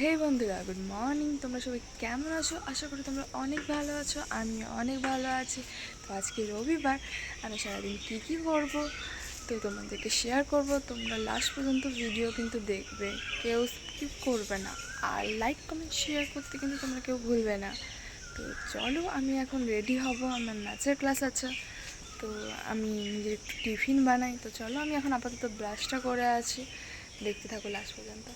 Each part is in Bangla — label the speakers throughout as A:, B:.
A: হে বন্ধুরা, গুড মর্নিং। তোমরা সবাই কেমন আছো? আশা করি তোমরা অনেক ভালো আছো। আমি অনেক ভালো আছি। তো আজকে রবিবার, আমি সারাদিন কী কী করবো তো তোমাদেরকে শেয়ার করব। তোমরা লাস্ট পর্যন্ত ভিডিও কিন্তু দেখবে, কেউ স্কিপ করবে না। আর লাইক কমেন্ট শেয়ার করতে কিন্তু তোমরা কেউ ভুলবে না। তো চলো, আমি এখন রেডি হব, আমার নাচের ক্লাস আছে। তো আমি নিজের একটু টিফিন বানাই। তো চলো, আমি এখন আপাতত ব্রাশটা করে আছি, দেখতে থাকো লাস্ট পর্যন্ত।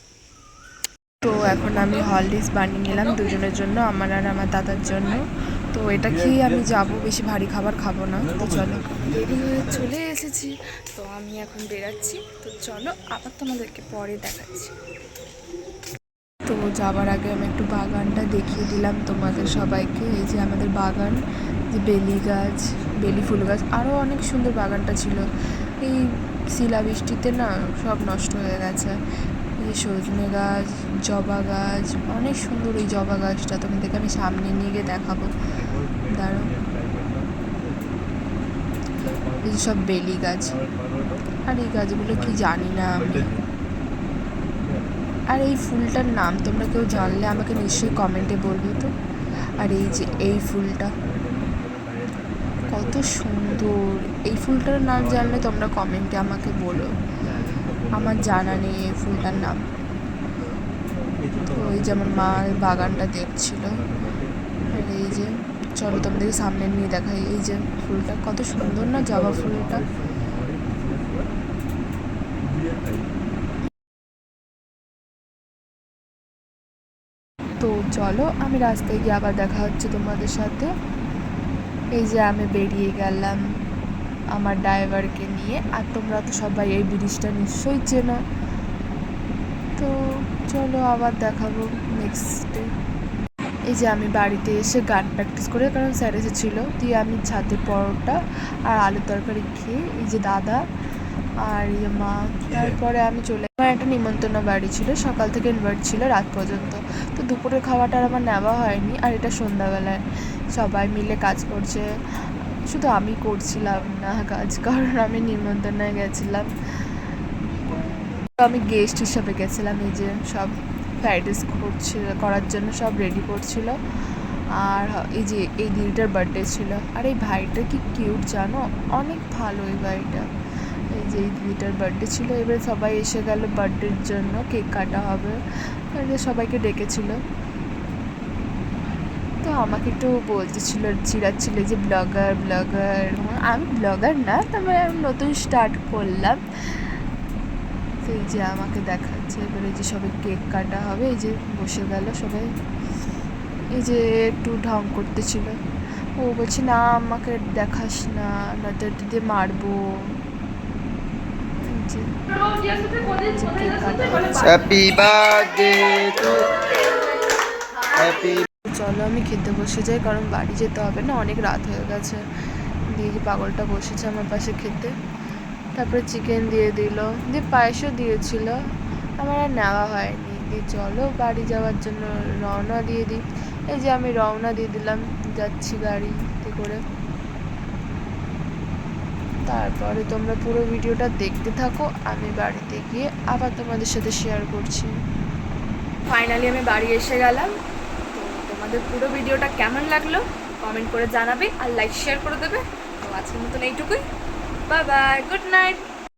A: তো এখন আমি হরলিক্স বানিয়ে নিলাম দুজনের জন্য, আমার আর আমার দাদার জন্য। তো এটা খেয়ে আমি যাব, বেশি ভারী খাবার খাবো না। তো চলো, রেডি হয়ে চলে এসেছি। তো আমি এখন বেরাচ্ছি। তো চলো, আবার তোমাদেরকে পরে দেখাচ্ছি। তো যাবার আগে আমি একটু বাগানটা দেখিয়ে দিলাম তোমাদের সবাইকে। এই যে আমাদের বাগান, যে বেলি গাছ, বেলি ফুল গাছ, আরও অনেক সুন্দর বাগানটা ছিল। এই শিলাবৃষ্টিতে না সব নষ্ট হয়ে গেছে। এই সজনে গাছ, জবা গাছ, অনেক সুন্দর এই জবা গাছটা। তোমাদেরকে আমি সামনে নিয়ে গিয়ে দেখাবো, দাঁড়ো। এই যে সব বেলি গাছ, আর এই গাছগুলো কি জানি না আমি। আর এই ফুলটার নাম তোমরা কেউ জানলে আমাকে নিশ্চয়ই কমেন্টে বলবে তো। আর এই যে এই ফুলটা কত সুন্দর, এই ফুলটার নাম জানলে তোমরা কমেন্টে আমাকে বলো, আমার জানা নেই এই ফুলটার নাম। তো ওই যে আমার মা বাগানটা দেখছিল। আর এই যে চলো তোমাদেরকে সামনে নিয়ে দেখাই। এই যে ফুলটা কত সুন্দর না, জবা ফুলটা। তো চলো, আমি রাস্তায় গিয়ে আবার দেখা হচ্ছে তোমাদের সাথে। এই যে আমি বেরিয়ে গেলাম আমার ড্রাইভারকে নিয়ে। আর তোমরা তো সবাই এই ব্রিজটা নিশ্চয়ই চেনো। তো চলো, আবার দেখাবো নেক্সটে। এই যে আমি বাড়িতে এসে গান প্র্যাকটিস করে, কারণ স্যার এসেছিলো, দিয়ে আমি ছাদের পরোটা আর আলুর তরকারি খেয়ে, এই যে দাদা আর এই যে মা, তারপরে আমি আমার একটা নিমন্ত্রণ বাড়ি ছিল, সকাল থেকে ইনভাইট ছিল রাত পর্যন্ত। তো দুপুরের খাওয়াটা আর আমার নেওয়া হয়নি। আর এটা সন্ধ্যাবেলায় সবাই মিলে কাজ করছে, শুধু আমি করছিলাম না কাজ, কারণ আমি নিমন্ত্রণে গেছিলাম। আমি গেস্ট হিসাবে গেছিলাম। এই যে সব ফ্রাইড রাইস করার জন্য সব রেডি করছিল। আর এই যে এই দিদিটার বার্থডে ছিল। আর এই ভাইটা কি কিউট জানো, অনেক ভালো এই ভাইটা। এই যে এই দিদিটার বার্থডে ছিল, এবার সবাই এসে গেল বার্থডের জন্য, কেক কাটা হবে। সবাইকে ডেকেছিল। তো আমাকে একটু বলতেছিল, চিড়াচ্ছিল যে ব্লগার ব্লগার। আমি ব্লগার না, তবে আমি নতুন স্টার্ট করলাম। এই যে আমাকে দেখাচ্ছে, এবারে যে সবাই কেক কাটা হবে। এই যে বসে গেল সবাই। এই যে একটু ঢং করতেছিল, ও বলছে না আমাকে দেখাস না, নয়তো এটা দিয়ে মারবো। চলো আমি খেতে বসে যাই, কারণ বাড়ি যেতে হবে না, অনেক রাত হয়ে গেছে। দিয়ে যে পাগলটা বসেছে আমার পাশে খেতে। তারপরে চিকেন দিয়ে দিল, দিয়ে পায়েসও দিয়েছিল, আমার আর নেওয়া হয়নি। দিয়ে চলো বাড়ি যাওয়ার জন্য রওনা দিয়ে দিই। এই যে আমি রওনা দিয়ে দিলাম, যাচ্ছি গাড়িতে করে। তারপরে তোমরা পুরো ভিডিওটা দেখতে থাকো, আমি বাড়িতে গিয়ে আবার তোমাদের সাথে শেয়ার করছি। ফাইনালি আমি বাড়ি এসে গেলাম। তো তোমাদের পুরো ভিডিওটা কেমন লাগলো কমেন্ট করে জানাবে, আর লাইক শেয়ার করে দেবে। তো আজকের মতন এইটুকুই, বাই বাই, গুড নাইট।